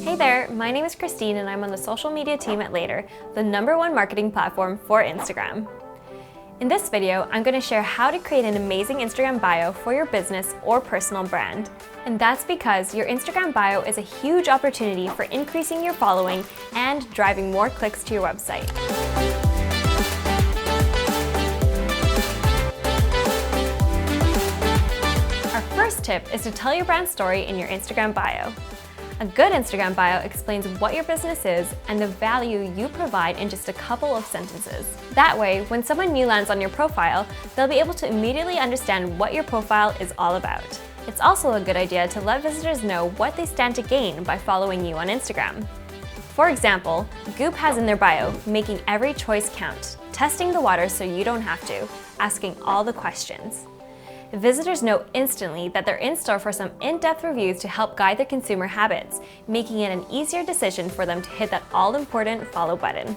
Hey there, my name is Christine and I'm on the social media team at Later, the #1 marketing platform for Instagram. In this video, I'm going to share how to create an amazing Instagram bio for your business or personal brand. And that's because your Instagram bio is a huge opportunity for increasing your following and driving more clicks to your website. Our first tip is to tell your brand story in your Instagram bio. A good Instagram bio explains what your business is and the value you provide in just a couple of sentences. That way, when someone new lands on your profile, they'll be able to immediately understand what your profile is all about. It's also a good idea to let visitors know what they stand to gain by following you on Instagram. For example, Goop has in their bio, making every choice count, testing the water so you don't have to, asking all the questions. Visitors know instantly that they're in store for some in-depth reviews to help guide their consumer habits, making it an easier decision for them to hit that all-important follow button.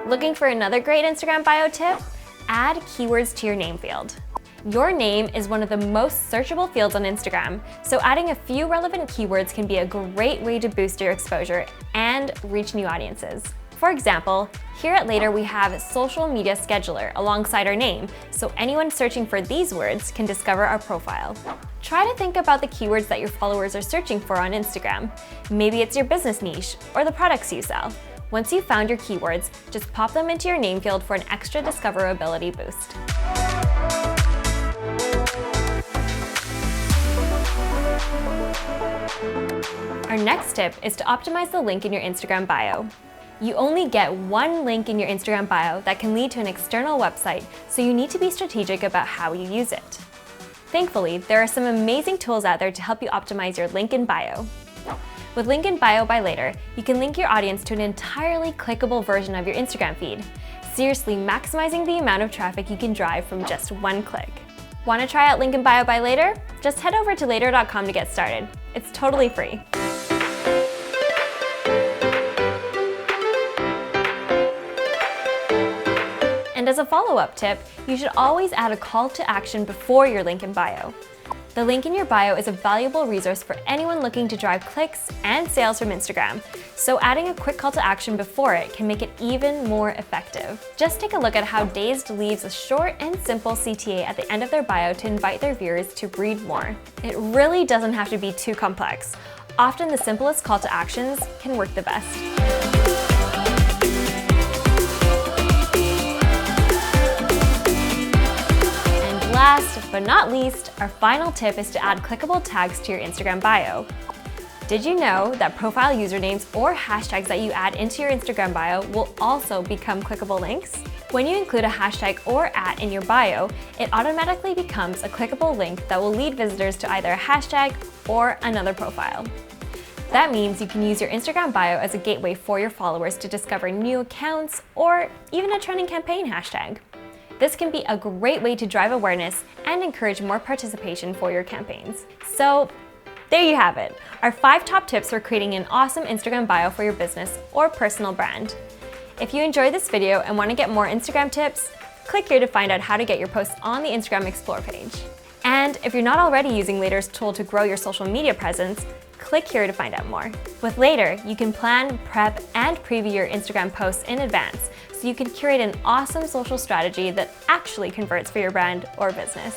Looking for another great Instagram bio tip? Add keywords to your name field. Your name is one of the most searchable fields on Instagram, so adding a few relevant keywords can be a great way to boost your exposure and reach new audiences. For example, here at Later we have social media scheduler alongside our name, so anyone searching for these words can discover our profile. Try to think about the keywords that your followers are searching for on Instagram. Maybe it's your business niche or the products you sell. Once you've found your keywords, just pop them into your name field for an extra discoverability boost. Our next tip is to optimize the link in your Instagram bio. You only get one link in your Instagram bio that can lead to an external website, so you need to be strategic about how you use it. Thankfully, there are some amazing tools out there to help you optimize your link in bio. With Link in Bio by Later, you can link your audience to an entirely clickable version of your Instagram feed, seriously maximizing the amount of traffic you can drive from just one click. Want to try out Link in Bio by Later? Just head over to later.com to get started. It's totally free. And as a follow-up tip, you should always add a call to action before your link in bio. The link in your bio is a valuable resource for anyone looking to drive clicks and sales from Instagram, so adding a quick call to action before it can make it even more effective. Just take a look at how Dazed leaves a short and simple CTA at the end of their bio to invite their viewers to read more. It really doesn't have to be too complex. Often the simplest call to actions can work the best. Last but not least, our final tip is to add clickable tags to your Instagram bio. Did you know that profile usernames or hashtags that you add into your Instagram bio will also become clickable links? When you include a hashtag or @ in your bio, it automatically becomes a clickable link that will lead visitors to either a hashtag or another profile. That means you can use your Instagram bio as a gateway for your followers to discover new accounts or even a trending campaign hashtag. This can be a great way to drive awareness and encourage more participation for your campaigns. So there you have it, our 5 top tips for creating an awesome Instagram bio for your business or personal brand. If you enjoyed this video and want to get more Instagram tips, click here to find out how to get your posts on the Instagram Explore page. And if you're not already using Later's tool to grow your social media presence, click here to find out more. With Later, you can plan, prep, and preview your Instagram posts in advance, so you can curate an awesome social strategy that actually converts for your brand or business.